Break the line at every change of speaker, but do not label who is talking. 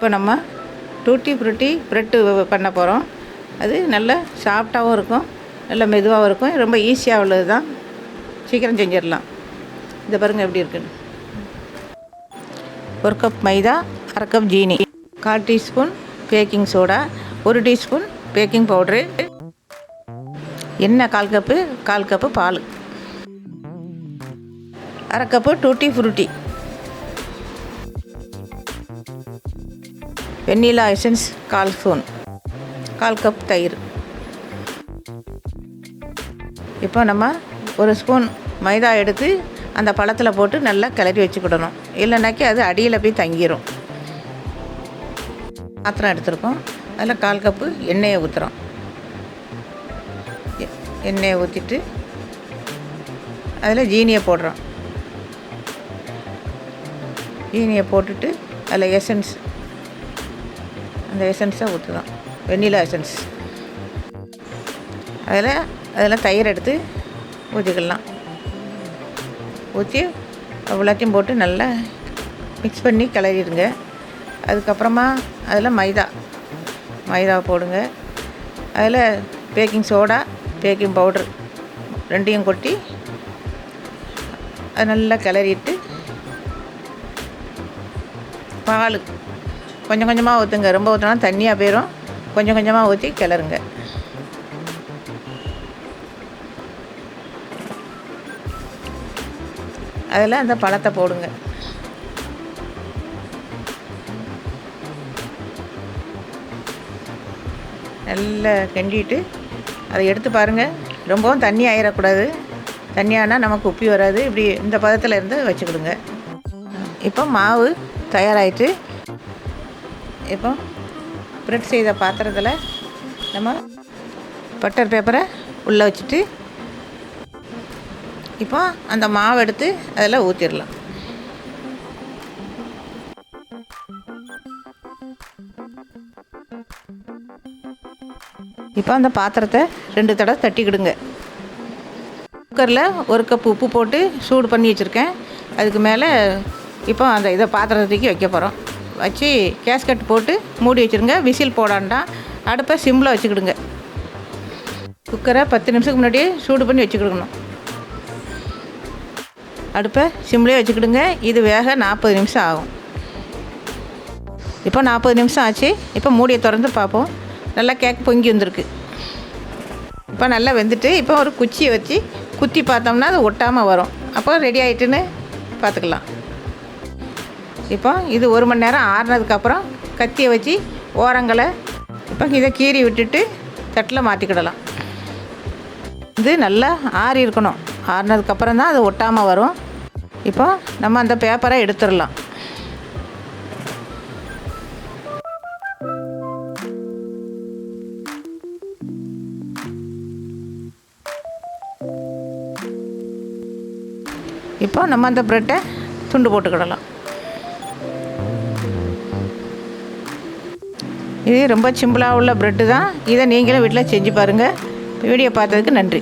இப்போ நம்ம tutti frutti bread பண்ண போகிறோம். அது நல்ல சாஃப்டாகவும் இருக்கும், நல்ல மெதுவாகவும் இருக்கும். ரொம்ப ஈஸியாக உள்ளது தான், சீக்கிரம் செஞ்சிடலாம். இதை பாருங்கள் எப்படி இருக்குன்னு. 1 கப் மைதா, 1/2 கப் ஜீனி, 1/4 teaspoon baking soda, 1 teaspoon baking powder, எண்ணெய் 1/4 கப்பு பால், 1/2 cup tutti frutti, vanilla essence 1/4 spoon, 1/4 cup தயிர். இப்போ நம்ம 1 ஸ்பூன் மைதா எடுத்து அந்த பழத்தில் போட்டு நல்லா கிளறி வச்சுக்கிடணும். இல்லைனாக்கி அது அடியில் போய் தங்கிடும். பாத்திரம் எடுத்துருக்கோம், அதில் 1/4 கப்பு எண்ணெயை ஊற்றுறோம். எண்ணெயை ஊற்றிட்டு அதில் ஜீனியை போடுறோம். ஜீனியை போட்டுட்டு அதில் எசன்ஸ், அந்த எசன்ஸை ஊற்றுதான், வெண்ணிலா எசன்ஸ். அதில் தயிர் எடுத்து ஊற்றிக்கலாம். ஊற்றி எல்லாத்தையும் போட்டு நல்லா மிக்ஸ் பண்ணி கிளறிடுங்க. அதுக்கப்புறமா அதில் மைதாவை போடுங்க. அதில் பேக்கிங் சோடா, பேக்கிங் பவுட்ரு ரெண்டையும் கொட்டி அது நல்லா கிளறிட்டு பால் கொஞ்சம் கொஞ்சமாக ஊற்றுங்க. ரொம்ப ஊற்றினா தண்ணியாக போயிடும். கொஞ்சம் கொஞ்சமாக ஊற்றி கிளறுங்க. அதில் அந்த பழத்தை போடுங்க. நல்லா கிண்டிட்டு அதை எடுத்து பாருங்கள். ரொம்பவும் தண்ணி ஆயிடக்கூடாது. தண்ணியானால் நமக்கு உப்பி வராது. இப்படி இந்த பதத்தில் இருந்து வச்சுக்கிடுங்க. இப்போ மாவு தயாராகிட்டு, இப்போ ப்ரெட் செய்த பாத்திரத்தில் நம்ம பட்டர் பேப்பரை உள்ளே வச்சுட்டு இப்போ அந்த மாவு எடுத்து அதில் ஊற்றிடலாம். இப்போ அந்த பாத்திரத்தை 2 தடவை தட்டிக்கிடுங்க. குக்கரில் 1 கப் உப்பு போட்டு சூடு பண்ணி வச்சுருக்கேன். அதுக்கு மேலே இப்போ அந்த இதை பாத்திரத்தை தூக்கி வைக்க போகிறோம். வச்சு கேஸ்கட் போட்டு மூடி வச்சுருங்க. விசில் போடாண்டா. அடுப்பை சிம்மில் வச்சுக்கிடுங்க. குக்கரை 10 நிமிஷத்துக்கு முன்னாடியே சூடு பண்ணி வச்சுக்கிடணும். அடுப்பை சிம்லேயே வச்சுக்கிடுங்க. இது வேக 40 நிமிஷம் ஆகும். இப்போ 40 நிமிஷம் ஆச்சு. இப்போ மூடியை திறந்து பார்ப்போம். நல்லா கேக் பொங்கி வந்திருக்கு. இப்போ நல்லா வெந்துட்டு, இப்போ ஒரு குச்சியை வச்சு குத்தி பார்த்தோம்னா அது ஒட்டாமல் வரும். அப்போ ரெடி ஆகிட்டுன்னு பார்த்துக்கலாம். இப்போ இது 1 மணி நேரம் ஆறுனதுக்கப்புறம் கத்தியை வச்சு ஓரங்களை இப்போ இதை கீறி விட்டுட்டு தட்டில் மாற்றிக்கிடலாம். இது நல்லா ஆறி இருக்கணும். ஆறுனதுக்கப்புறம் தான் அது ஒட்டாமல் வரும். இப்போ நம்ம அந்த பேப்பரை எடுத்துடலாம். இப்போ நம்ம அந்த ப்ரெட்டை துண்டு போட்டுக்கிடலாம். இது ரொம்ப சிம்பிளாக உள்ள ப்ரெட்டு தான். இதை நீங்களும் வீட்டில் செஞ்சு பாருங்கள். வீடியோ பார்த்ததுக்கு நன்றி.